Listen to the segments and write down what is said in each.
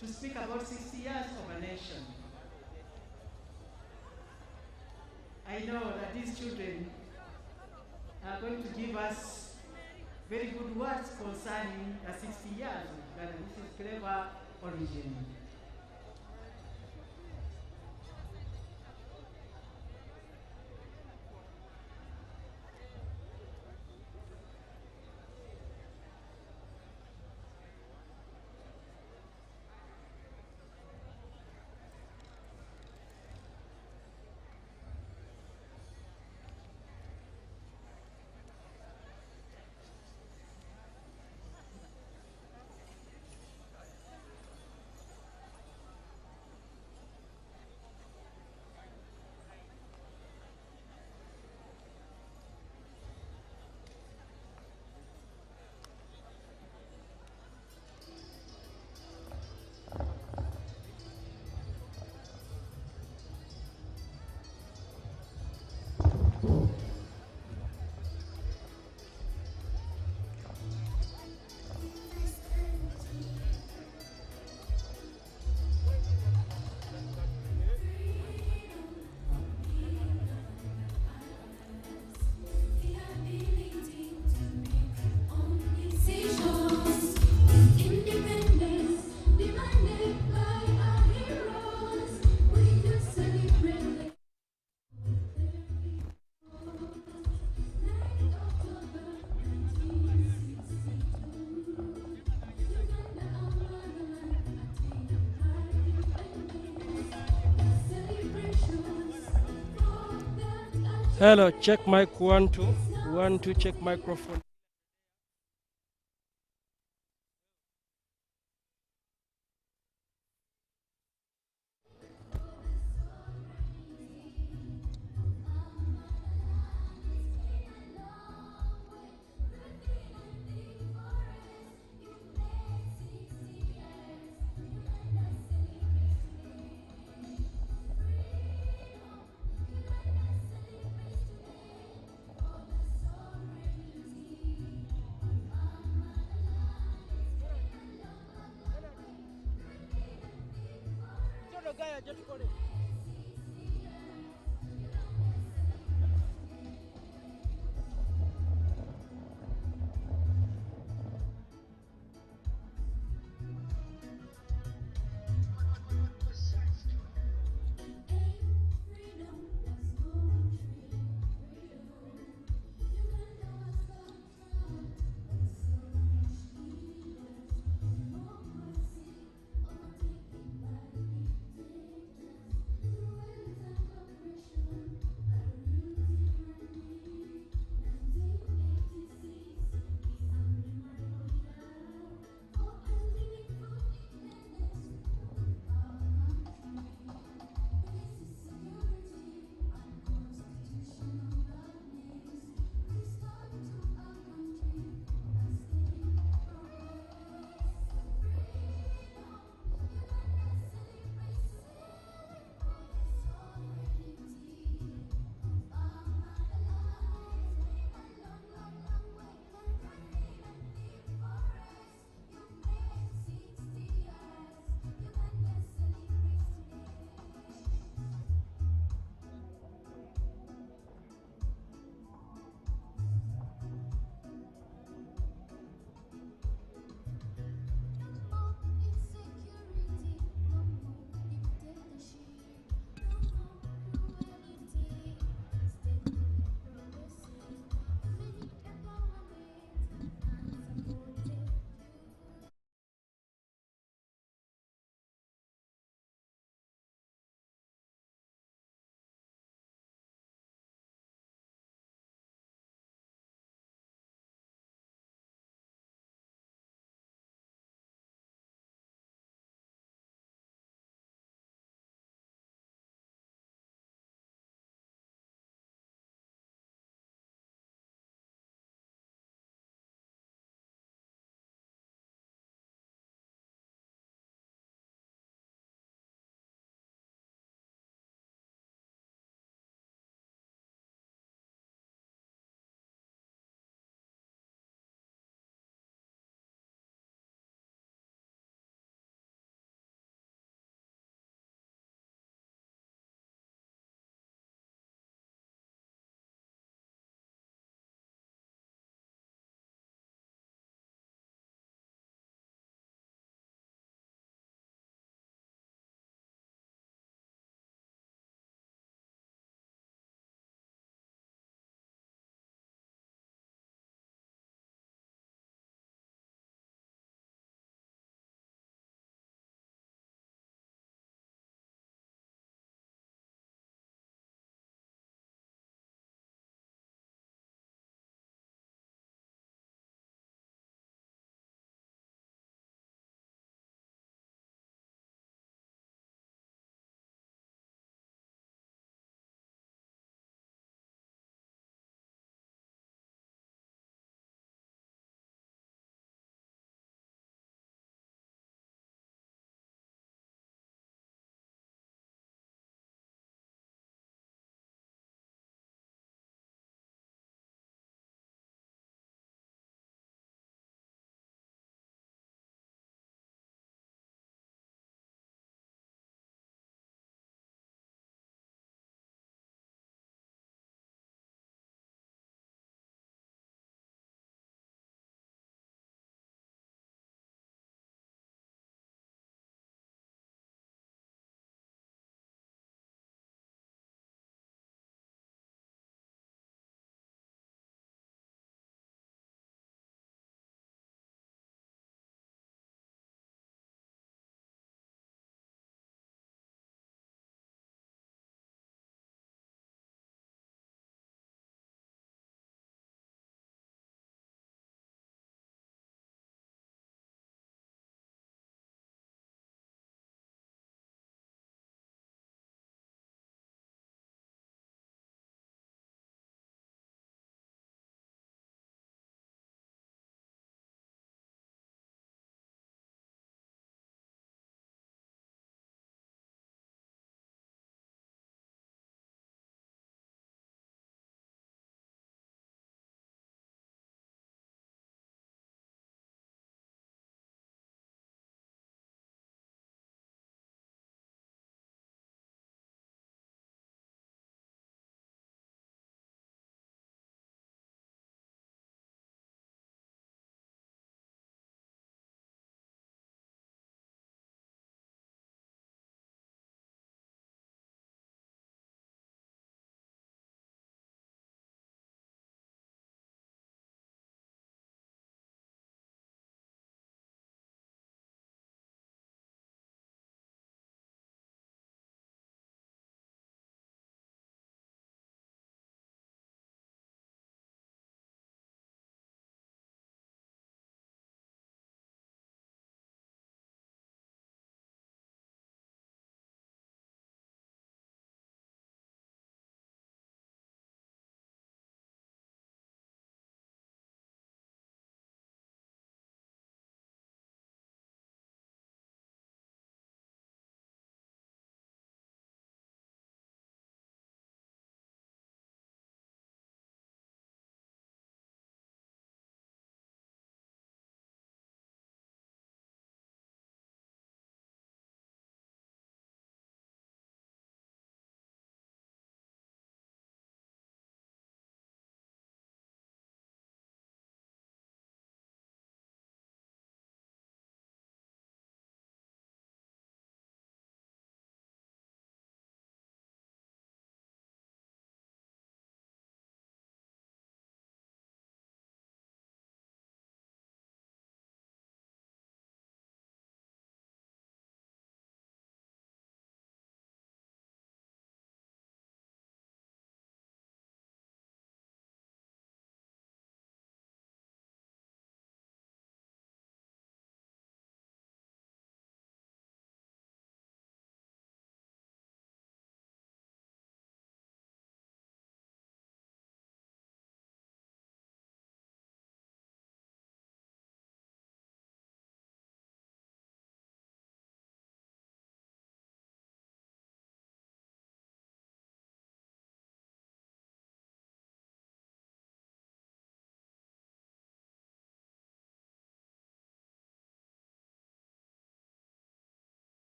to speak about 60 years of a nation. I know that these children are going to give us very good words concerning the 60 years of Uganda. This is clever origin. Hello, check mic 1 2. 1 2, check microphone.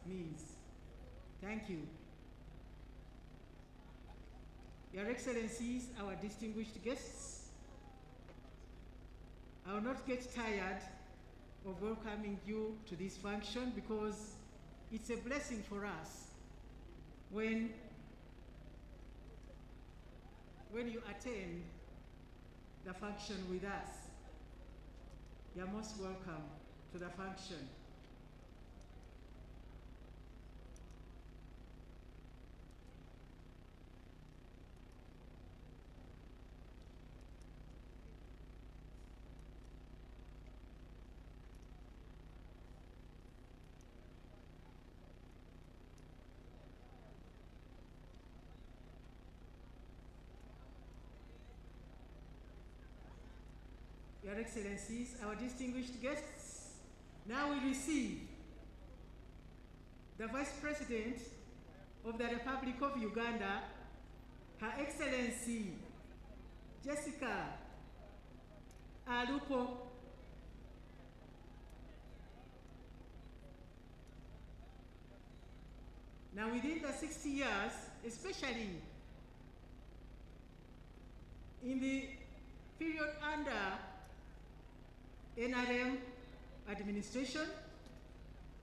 means. Thank you. Your Excellencies, our distinguished guests, I will not get tired of welcoming you to this function because it's a blessing for us when you attend the function with us. You're most welcome to the function. Your Excellencies, our distinguished guests, now we receive the Vice President of the Republic of Uganda, Her Excellency Jessica Alupo. Now within the 60 years, especially in the period under NRM administration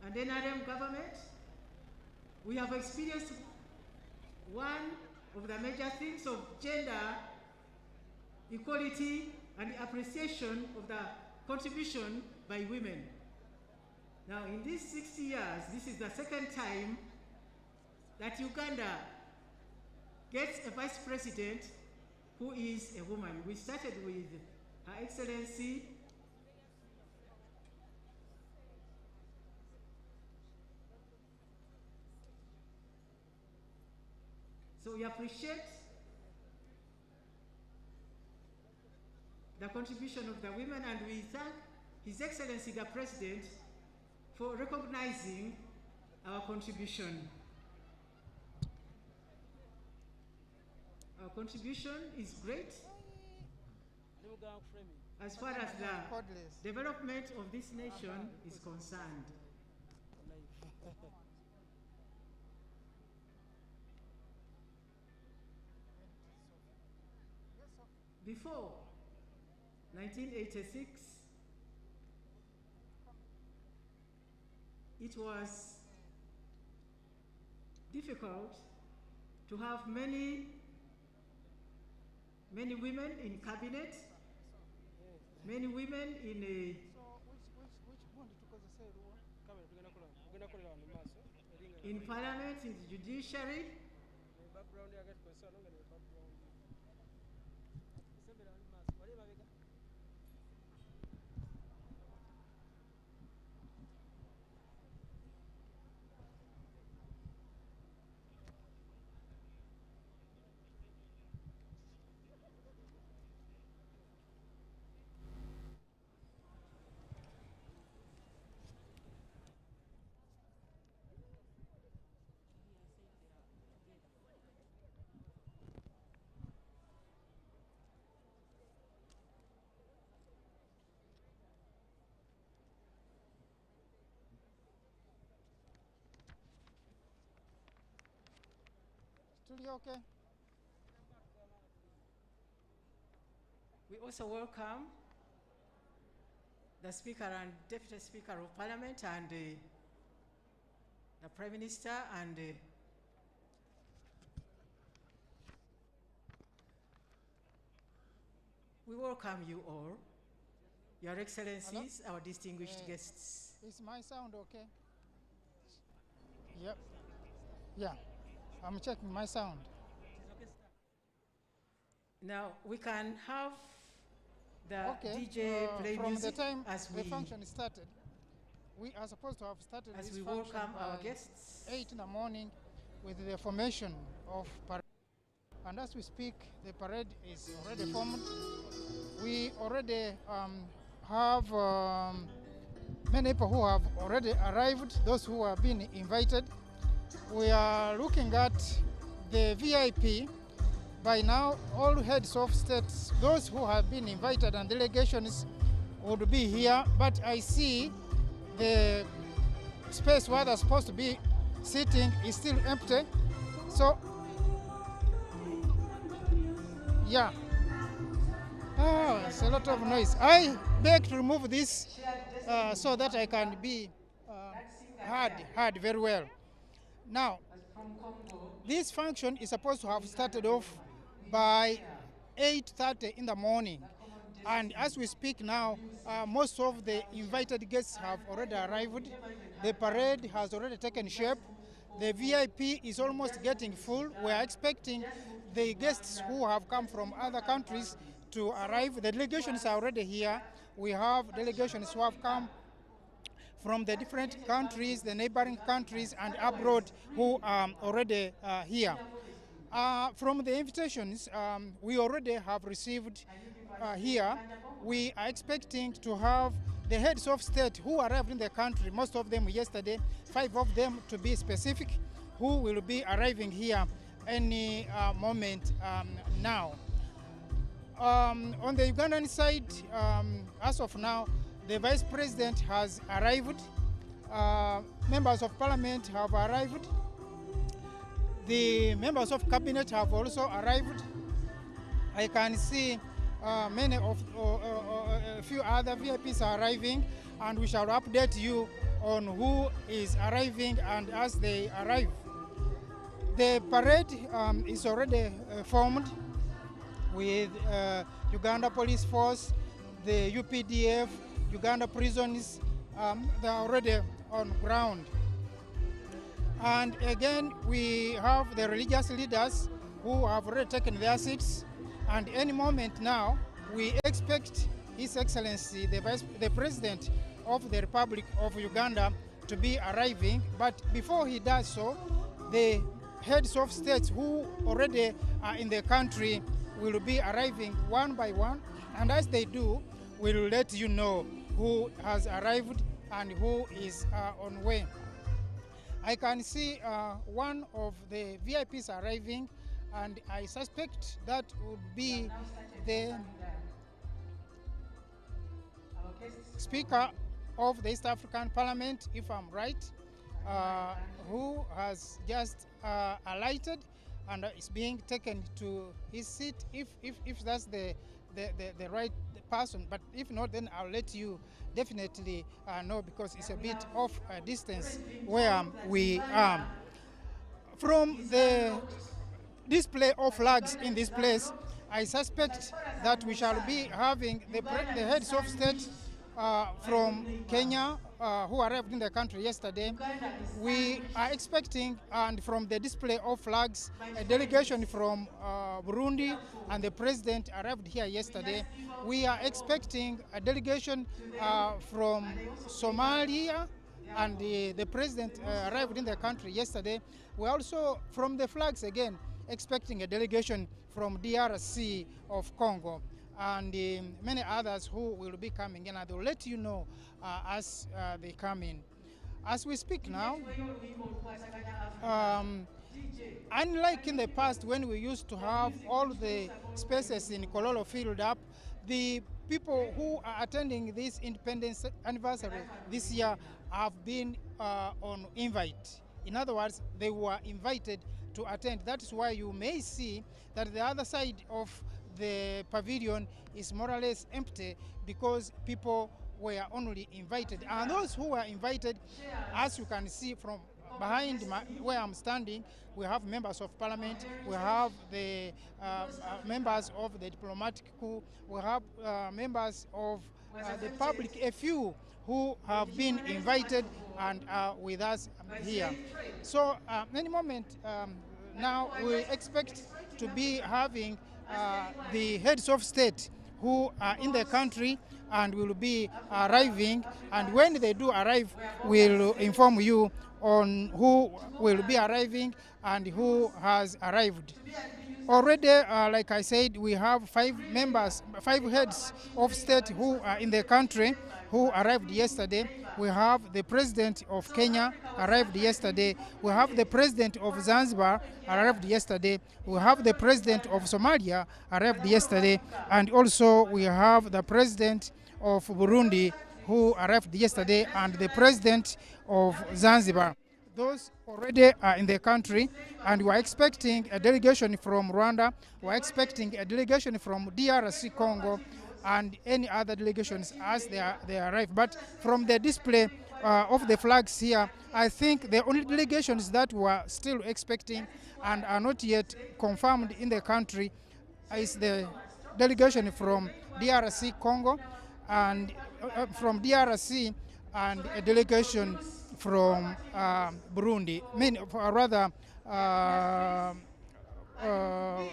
and NRM government, we have experienced one of the major themes of gender equality and the appreciation of the contribution by women. Now in these 60 years, this is the second time that Uganda gets a vice president who is a woman. We started with Her Excellency So we appreciate the contribution of the women, and we thank His Excellency the President for recognizing our contribution. Our contribution is great as far as the development of this nation is concerned. Before 1986, it was difficult to have many women in cabinet, many women in a in parliament, in the judiciary. Okay. We also welcome the Speaker and Deputy Speaker of Parliament and the Prime Minister and we welcome you all, Your Excellencies, our distinguished guests. Is my sound okay? Yep. Yeah. I'm checking my sound. Now we can have the Okay. DJ play from music the time as the function started. We are supposed to have started as this we function welcome our by guests. 8 in the morning with the formation of parade. And as we speak, the parade is already formed. We already have many people who have already arrived, those who have been invited. We are looking at the VIP. By now, all heads of states, those who have been invited and delegations would be here, but I see the space where they're supposed to be seating is still empty. So, yeah. Oh, it's a lot of noise. I beg to remove this so that I can be heard very well. Now, this function is supposed to have started off by 8:30 in the morning. And as we speak now, most of the invited guests have already arrived. The parade has already taken shape. The VIP is almost getting full. We are expecting the guests who have come from other countries to arrive. The delegations are already here. We have delegations who have come from the different countries, the neighboring countries, and abroad who are already here. From the invitations we already have received here, we are expecting to have the heads of state who arrived in the country, most of them yesterday, 5 of them to be specific, who will be arriving here any moment now. On the Ugandan side, as of now, the Vice President has arrived. Members of Parliament have arrived. The members of Cabinet have also arrived. I can see many of a few other VIPs are arriving, and we shall update you on who is arriving and as they arrive. The parade is already formed with Uganda Police Force, the UPDF, Uganda prisons. They are already on ground. And again, we have the religious leaders who have already taken their seats. And any moment now, we expect His Excellency, the President of the Republic of Uganda, to be arriving. But before he does so, the heads of states who already are in the country will be arriving one by one. And as they do, we'll let you know who has arrived and who is on way. I can see one of the VIPs arriving, and I suspect that would be the Speaker of the East African Parliament, if I'm right, who has just alighted and is being taken to his seat, if that's the right person. But if not, then I'll let you definitely know, because it's a bit off distance where we are. From the display of flags in this place, I suspect that we shall be having the heads of state from Kenya who arrived in the country yesterday. We are expecting, and from the display of flags, a delegation from Burundi, and the president arrived here yesterday. We are expecting a delegation from Somalia, and the president arrived in the country yesterday. We also, from the flags again, expecting a delegation from DRC of Congo, and many others who will be coming in, and they'll let you know as they come in. As we speak now, unlike in the past when we used to have all the spaces in Kololo filled up, the people who are attending this independence anniversary this year have been on invite. In other words, they were invited to attend. That is why you may see that the other side of the pavilion is more or less empty, because people were only invited. And those who were invited, as you can see from behind where I'm standing, we have members of parliament, we have the members of the diplomatic corps, we have members of the public, a few who have been invited and are with us here. So any moment now we expect to be having the heads of state who are in the country and will be arriving, and when they do arrive, we'll inform you on who will be arriving and who has arrived. Already, like I said, we have 5 heads of state who are in the country who arrived yesterday. We have the president of Kenya arrived yesterday. We have the president of Zanzibar arrived yesterday. We have the president of Somalia arrived yesterday. And also we have the president of Burundi who arrived yesterday, and the president of Zanzibar. those already are in the country, and we're expecting a delegation from Rwanda, we're expecting a delegation from DRC Congo, and any other delegations as they arrive. But from the display of the flags here, I think the only delegations that we're still expecting and are not yet confirmed in the country is the delegation from DRC Congo and from DRC, and a delegation from Burundi, rather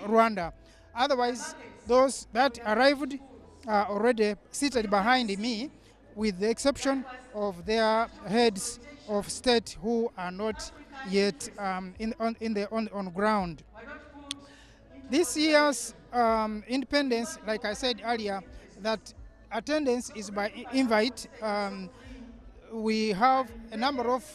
Rwanda. Otherwise, those that arrived are already seated behind me, with the exception of their heads of state who are not yet on ground. This year's independence, like I said earlier, that attendance is by invite. We have a number of,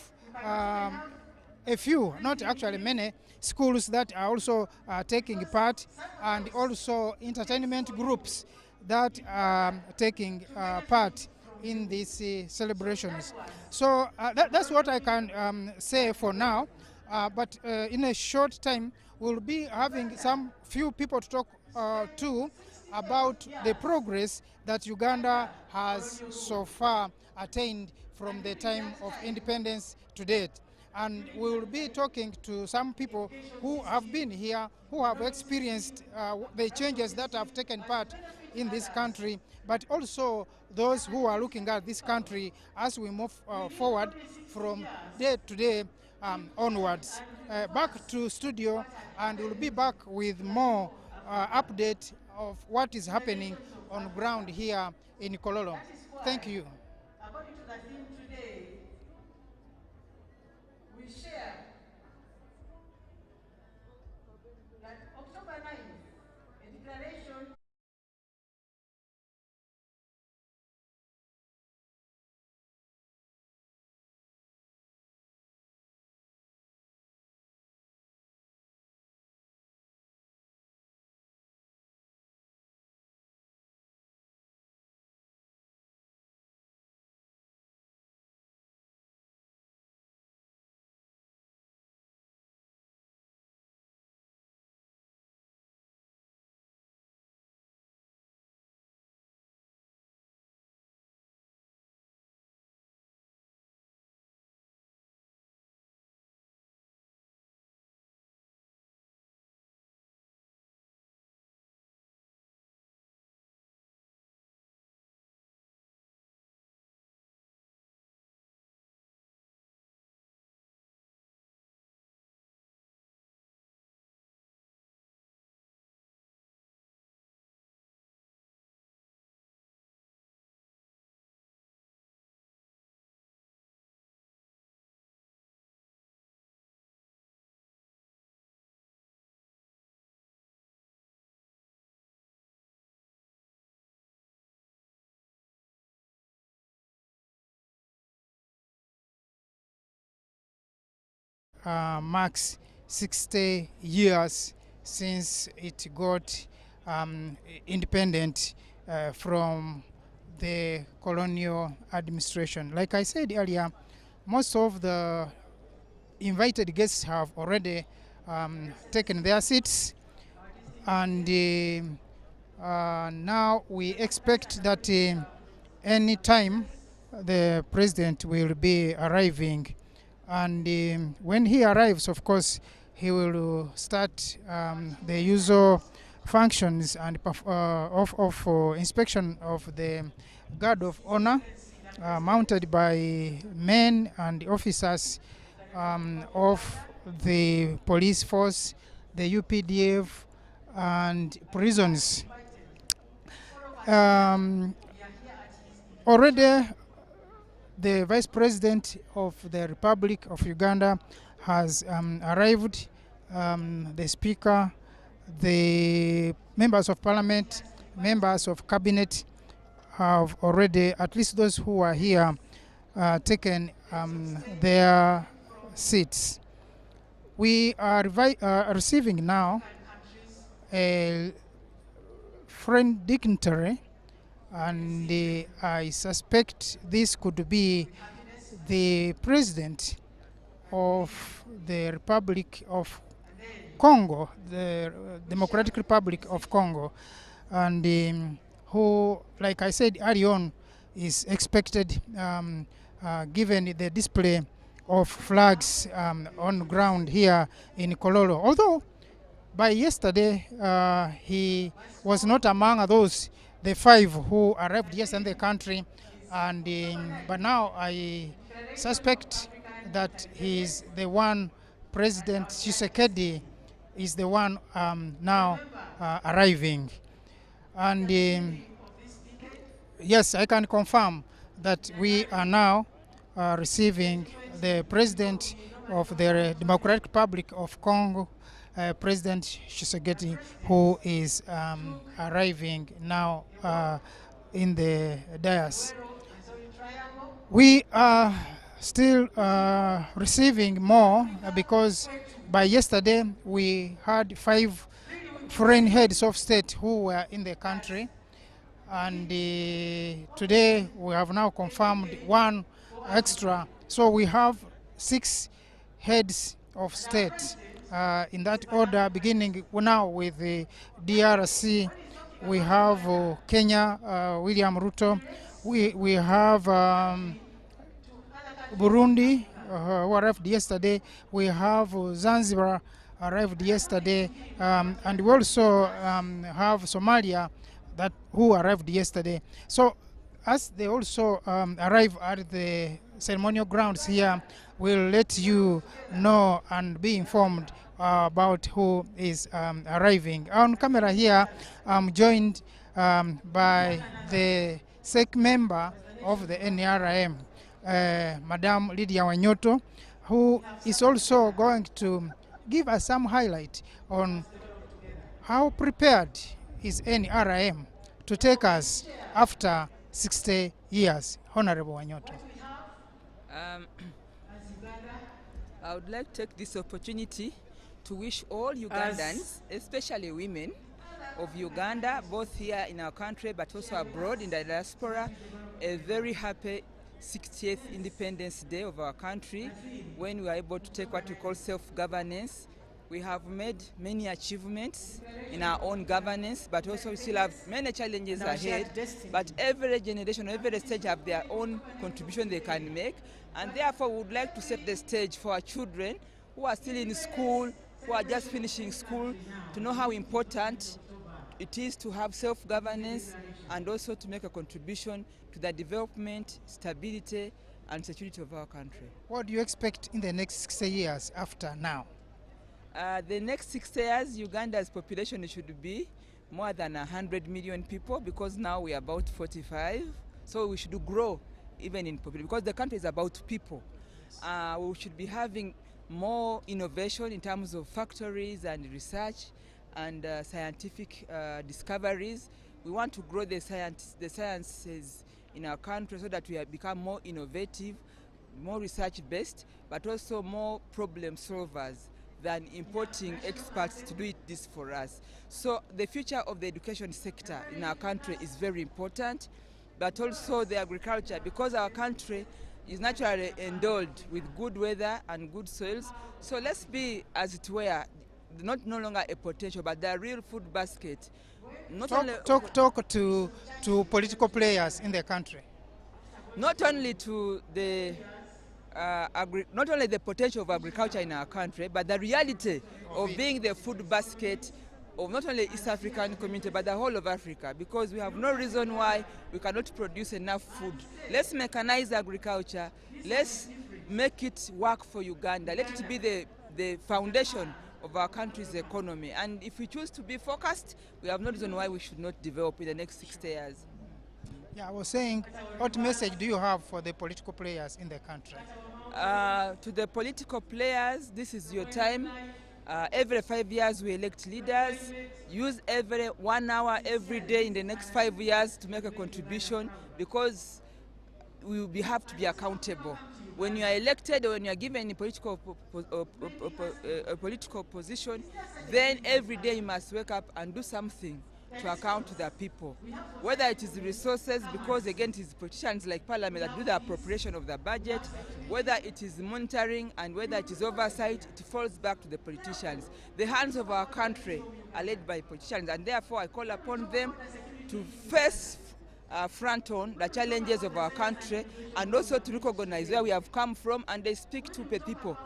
a few, not actually many, schools that are also taking part, and also entertainment groups that are taking part in these celebrations. So that's what I can say for now. But in a short time, we'll be having some few people to talk to about the progress that Uganda has so far attained from the time of independence to date. And we will be talking to some people who have been here, who have experienced the changes that have taken part in this country, but also those who are looking at this country as we move forward from day to day onwards. Back to studio, and we'll be back with more update of what is happening on ground here in Kololo. Thank you. According to the theme today, we share that October 9th, a declaration marks 60 years since it got independent from the colonial administration. Like I said earlier, most of the invited guests have already taken their seats, and now we expect that any time the president will be arriving, and when he arrives, of course, he will start the usual functions and of inspection of the guard of honor mounted by men and officers of the police force, the UPDF, and prisons. Already the Vice President of the Republic of Uganda has arrived, the Speaker, the members of Parliament, members of Cabinet have already, at least those who are here, taken their seats. We are receiving now a foreign dignitary, and I suspect this could be the president of the Republic of Congo, the Democratic Republic of Congo, and who, like I said early on, is expected, given the display of flags on ground here in Kololo. Although by yesterday he was not among those, the 5 who arrived yesterday in the country, and but now I suspect that he is the one. President Tshisekedi is the one now arriving, and yes, I can confirm that we are now receiving the President of the Democratic Republic of Congo, President Tshisekedi, who is arriving now in the dais. We are still receiving more because by yesterday we had 5 foreign heads of state who were in the country, and today we have now confirmed 1 extra, so we have 6 heads of state in that order, beginning now with the DRC. We have Kenya, William Ruto. We have Burundi, who arrived yesterday. We have Zanzibar, arrived yesterday, and we also have Somalia, who arrived yesterday. So as they also arrive at the ceremonial grounds here, we'll let you know and be informed about who is arriving. On camera here, I'm joined by the SEC member of the NRM, Madam Lydia Wanyoto, who is also going to give us some highlight on how prepared is NRM to take us after 60 years. Honorable Wanyoto. I would like to take this opportunity to wish all Ugandans, especially women of Uganda, both here in our country but also abroad in the diaspora, a very happy 60th Independence Day of our country, when we are able to take what we call self-governance. We have made many achievements in our own governance, but also we still have many challenges ahead. But every generation, every stage have their own contribution they can make, and therefore we would like to set the stage for our children who are still in school, who are just finishing school, to know how important it is to have self-governance and also to make a contribution to the development, stability, and security of our country. What do you expect in the next 60 years after now? The next 60 years, Uganda's population should be more than 100 million people, because now we are about 45. So we should grow even in population, because the country is about people. We should be having more innovation in terms of factories and research and scientific discoveries. We want to grow the sciences in our country so that we have become more innovative, more research-based, but also more problem solvers than importing experts to do this for us. So the future of the education sector in our country is very important, but also the agriculture, because our country is naturally endowed with good weather and good soils. So let's be, as it were, no longer a potential, but the real food basket. Talk to political players in the country. Not only to the not only the potential of agriculture in our country, but the reality of being the food basket of not only East African community, but the whole of Africa, because we have no reason why we cannot produce enough food. Let's mechanize agriculture. Let's make it work for Uganda. Let it be the foundation of our country's economy. And if we choose to be focused, we have no reason why we should not develop in the next 60 years. Yeah, I was saying, what message do you have for the political players in the country? To the political players, this is your time. Every 5 years we elect leaders. Use every 1 hour every day in the next 5 years to make a contribution, because we will have to be accountable. When you are elected or when you are given a political position, then every day you must wake up and do something to account to the people. Whether it is resources, because again it is politicians like Parliament that do the appropriation of the budget, whether it is monitoring and whether it is oversight, it falls back to the politicians. The hands of our country are led by politicians, and therefore I call upon them to face front on the challenges of our country, and also to recognize where we have come from, and they speak to the people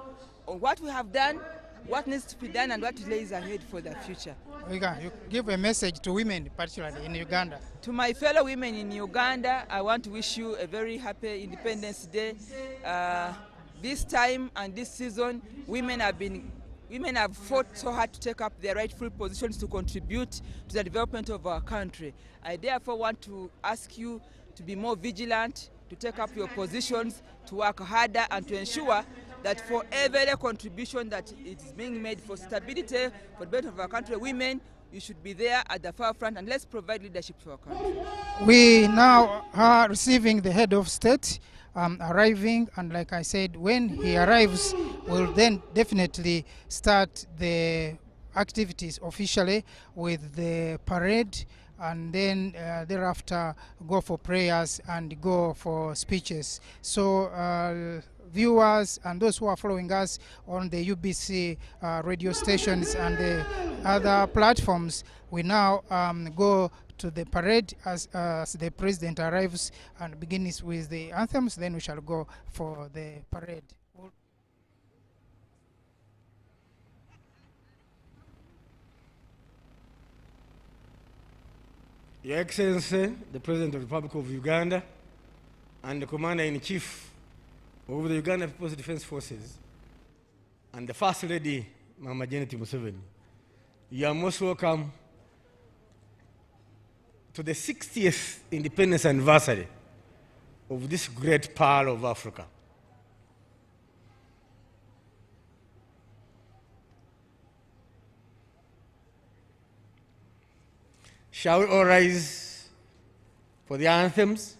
on what we have done, what needs to be done, and what lays ahead for the future. You give a message to women, particularly in Uganda. To my fellow women in Uganda, I want to wish you a very happy Independence Day. This time and this season, women have fought so hard to take up their rightful positions to contribute to the development of our country. I therefore want to ask you to be more vigilant, to take up your positions, to work harder, and to ensure that for every contribution that is being made for stability, for the benefit of our country, women, you should be there at the forefront, and let's provide leadership for our country. We now are receiving the head of state arriving, and like I said, when he arrives, we'll then definitely start the activities officially with the parade, and then thereafter go for prayers and go for speeches. So viewers and those who are following us on the UBC radio stations and the other platforms, we now go to the parade as the president arrives and begins with the anthems. Then we shall go for the parade. Your Excellency, the President of the Republic of Uganda and the Commander-in-Chief of the Uganda People's Defense Forces and the First Lady, Mama Janet Museveni, you are most welcome to the 60th independence anniversary of this great pearl of Africa. Shall we all rise for the anthems?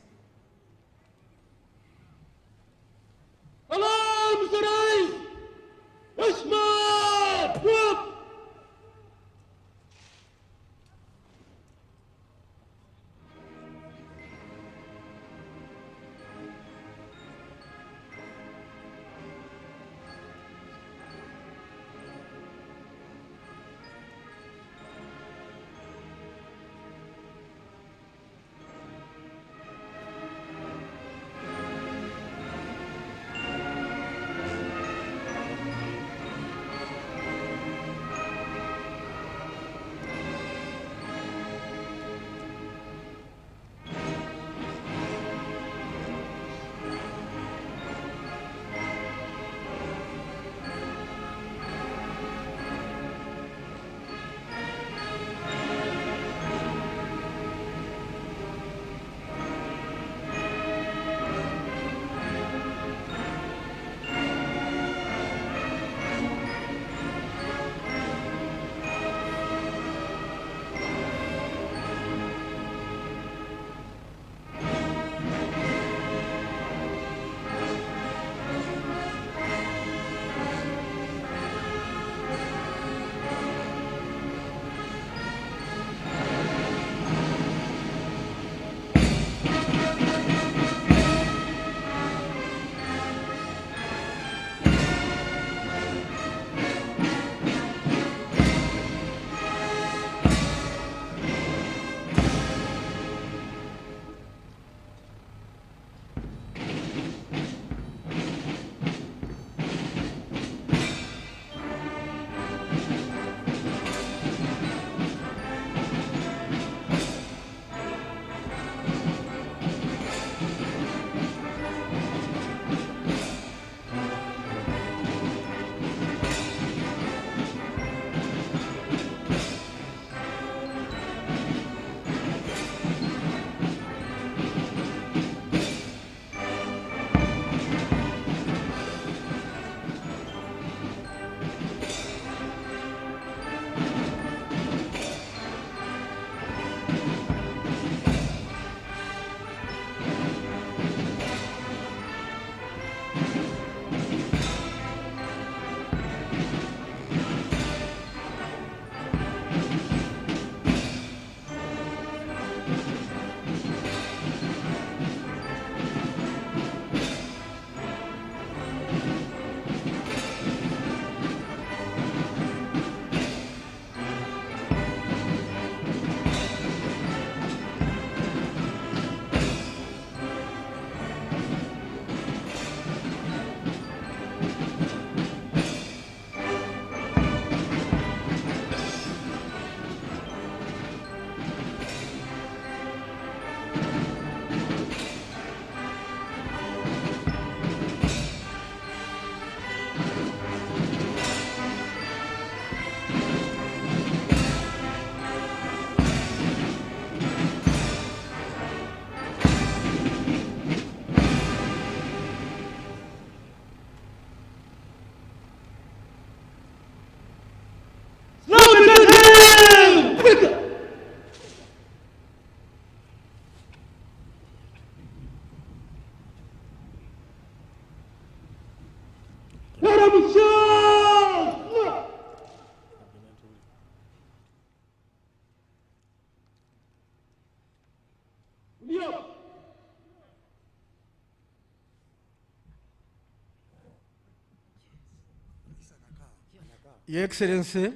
Your Excellency,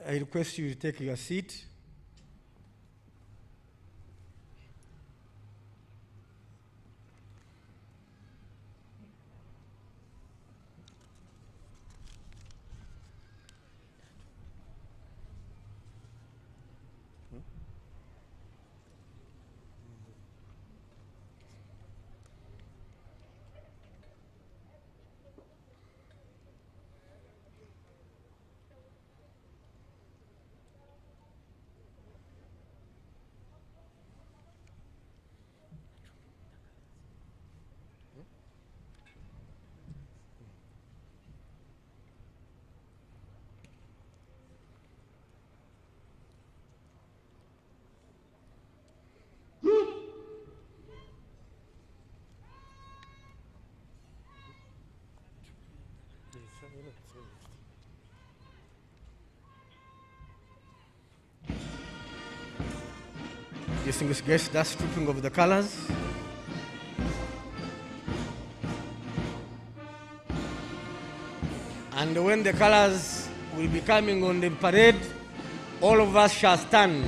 I request you to take your seat. Distinguished guests, that's stripping of the colors. And when the colors will be coming on the parade, all of us shall stand.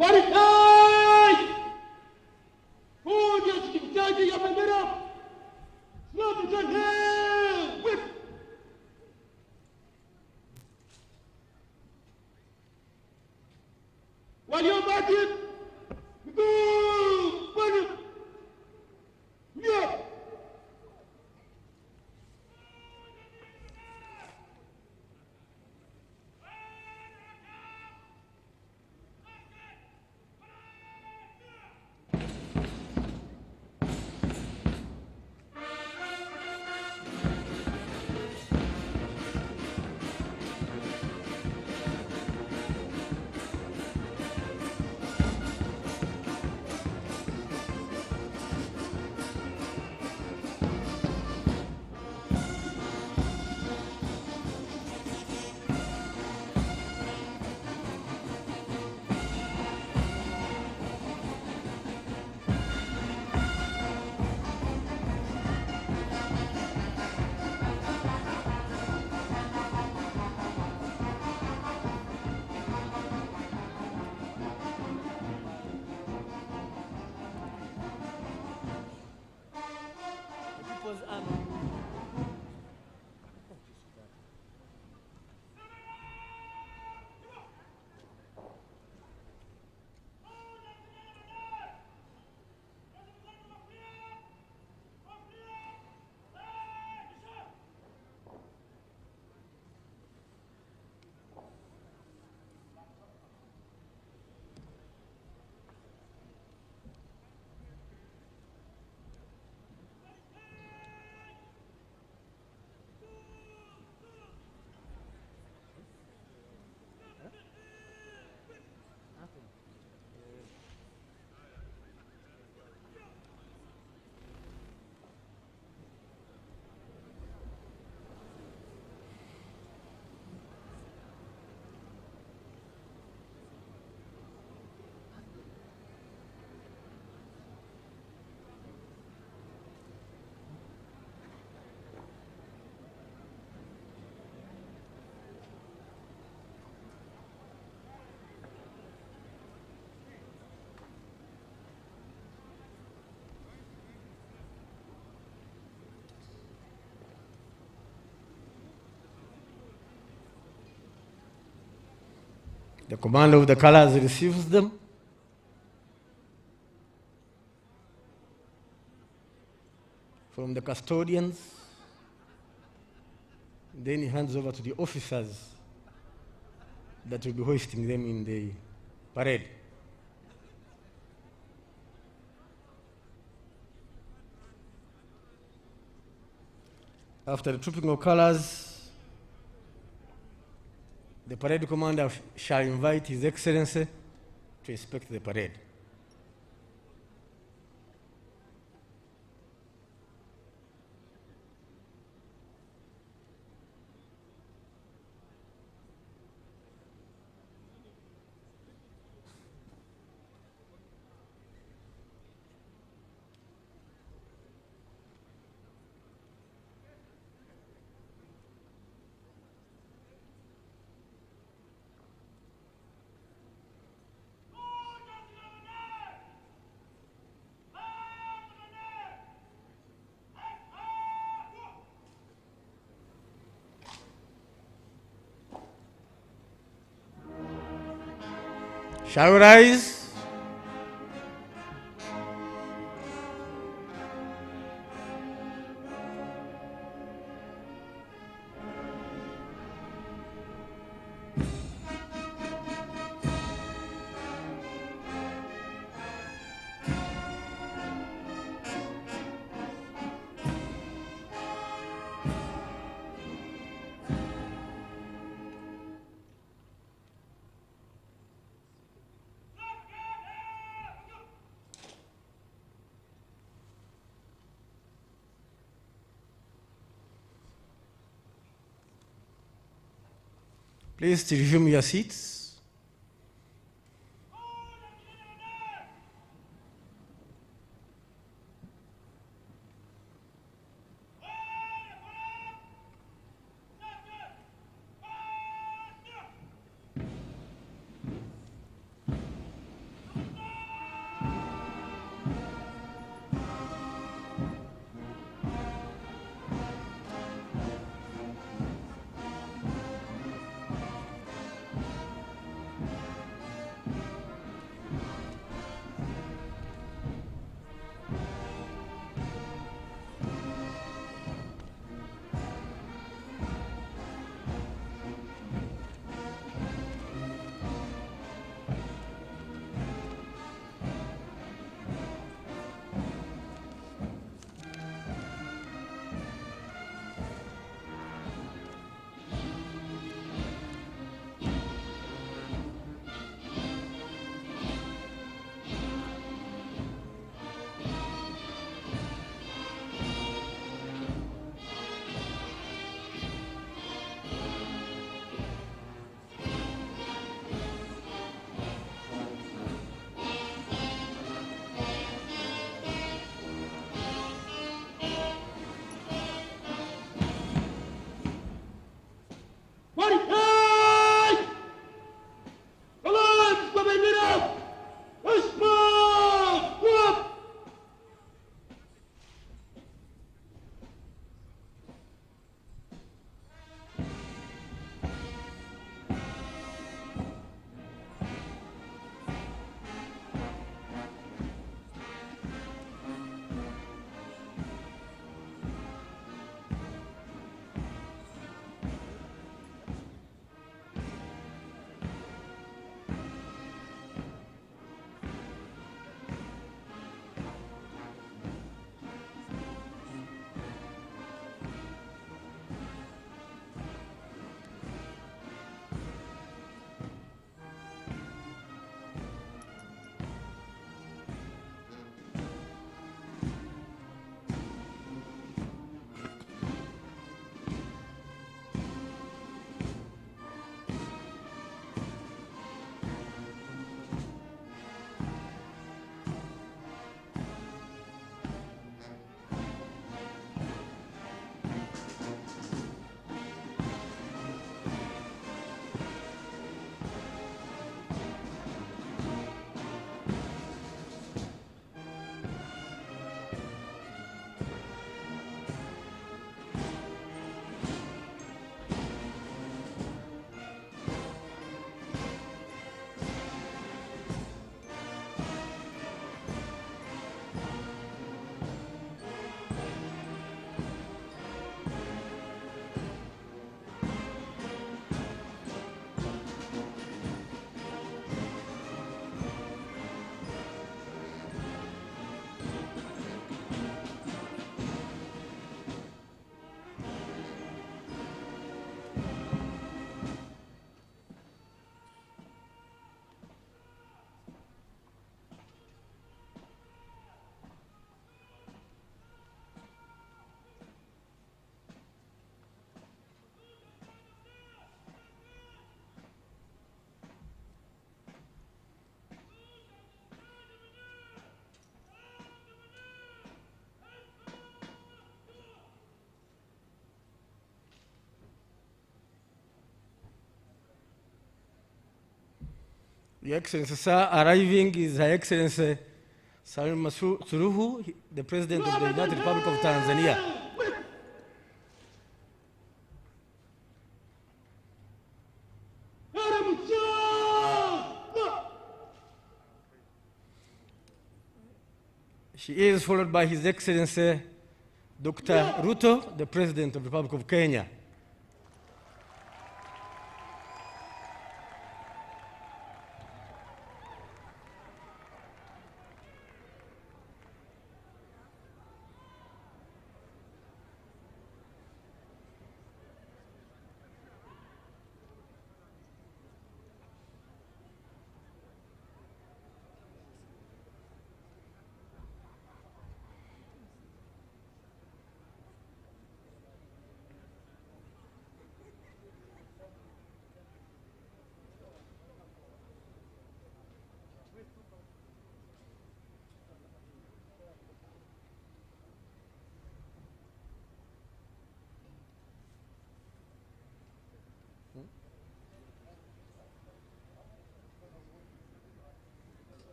Farikei! Kuja sikilizaji ya bendera. Simama twende! Whip! Waliobaki mguu bwana. Ndio. The commander of the colors receives them. From the custodians. Then he hands over to the officers that will be hoisting them in the parade. After the trooping of colors, the parade commander shall invite His Excellency to inspect the parade. Shall we rise? Please resume your seats. Your Excellency, sir, arriving is Her Excellency Samia Suluhu, the President of the United Republic of Tanzania. She is followed by His Excellency Dr. Ruto, the President of the Republic of Kenya.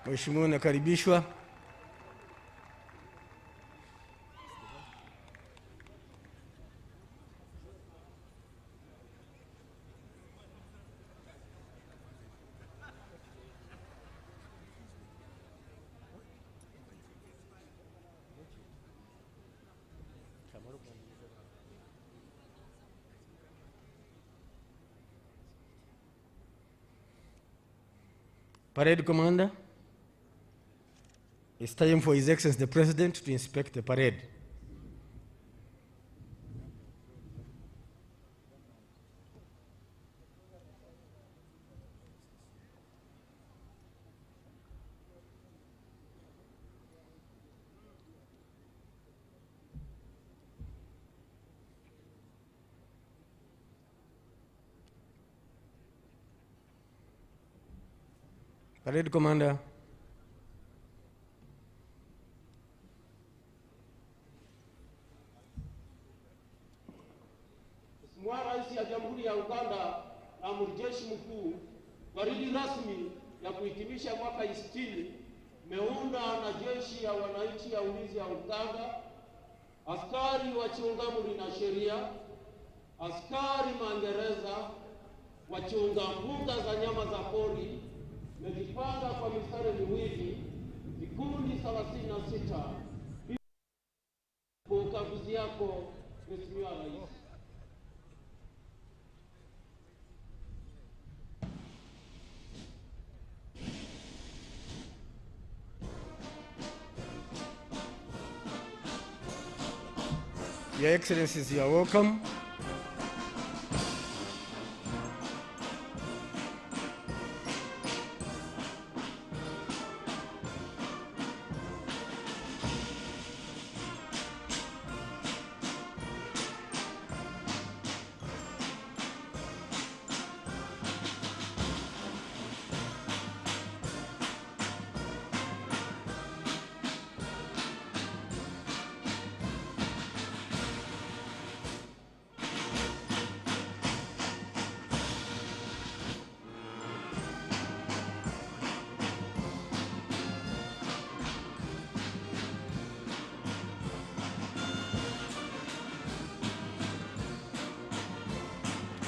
Mheshimiwa, nakaribishwa. Parade Commander, it's time for His Excellency the President to inspect the parade. Parade Commander. Mheshimiwa Rais ya Jamhuri ya Uganda na Amiri Jeshi Mkuu, gwaridi rasmi ya kuhitimisha mwaka 60 meunda na jeshi ya wananchi ya ulinzi ya Uganda, askari wachunga amri na sheria, askari magereza, wachunga mbuga za nyama za pori, mejipanga kwa mistari miwili, vikundi 36. Kwa ukaguzi yako, Mheshimiwa Rais. Your Excellencies, you are welcome.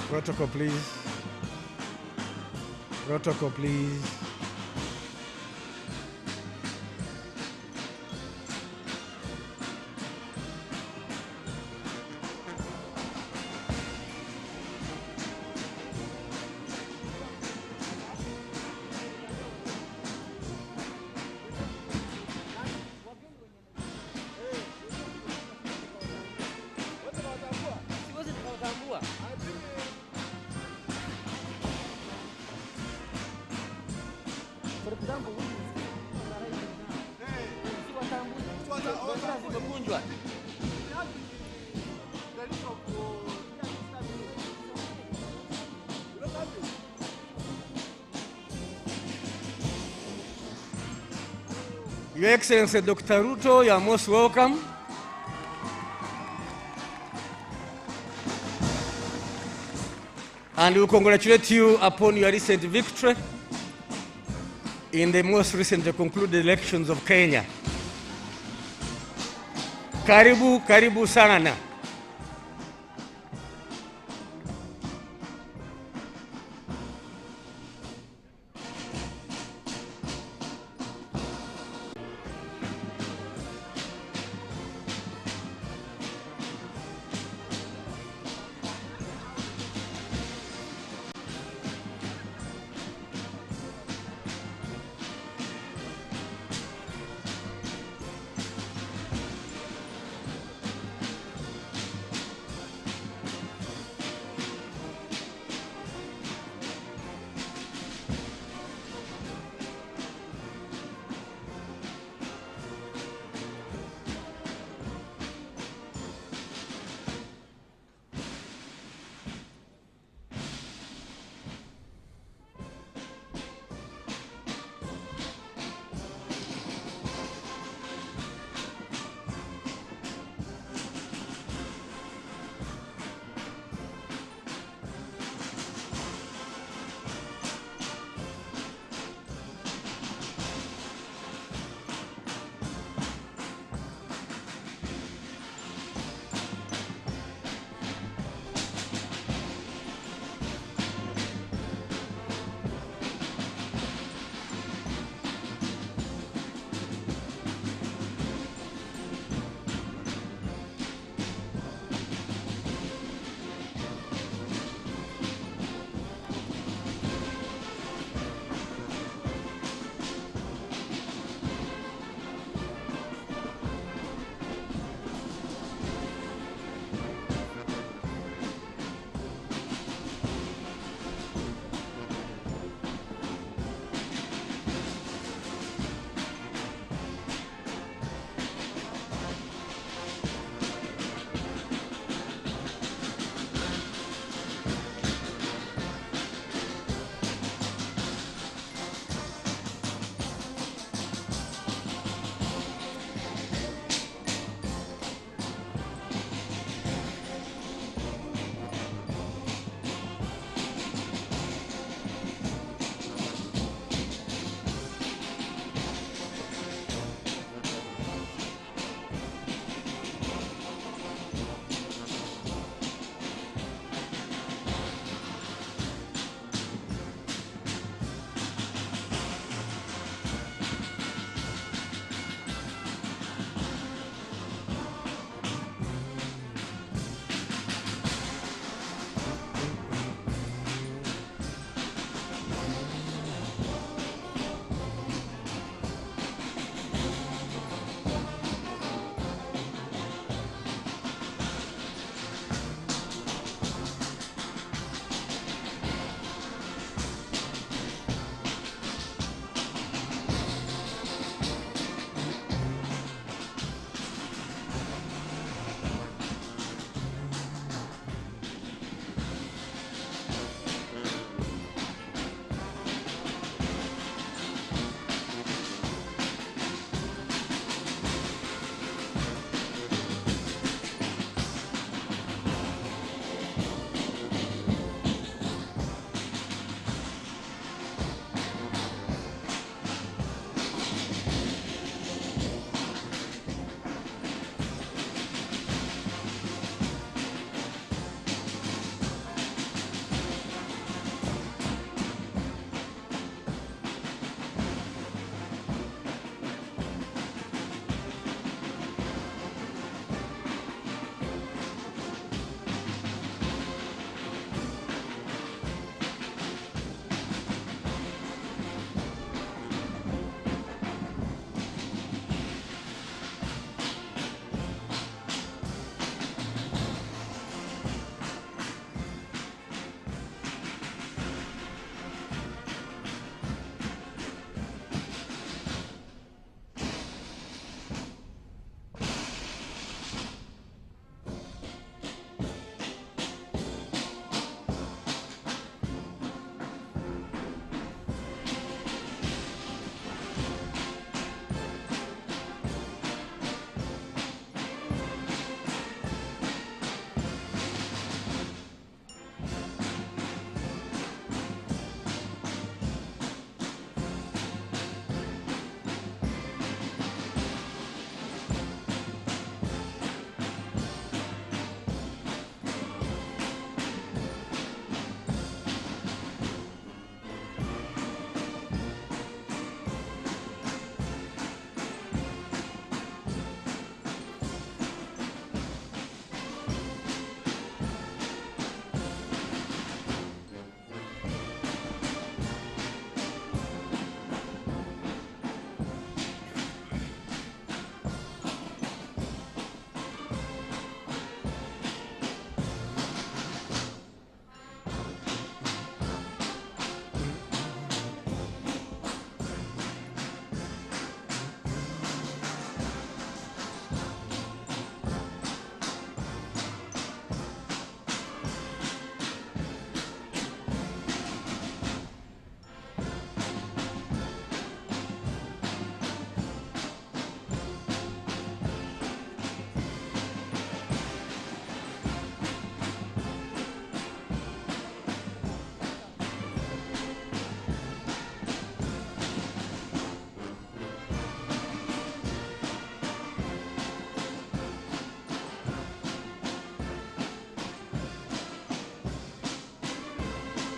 Protocol, please. Protocol, please. Your Excellency Dr. Ruto, you are most welcome. And we congratulate you upon your recent victory in the most recently concluded elections of Kenya. Karibu sana.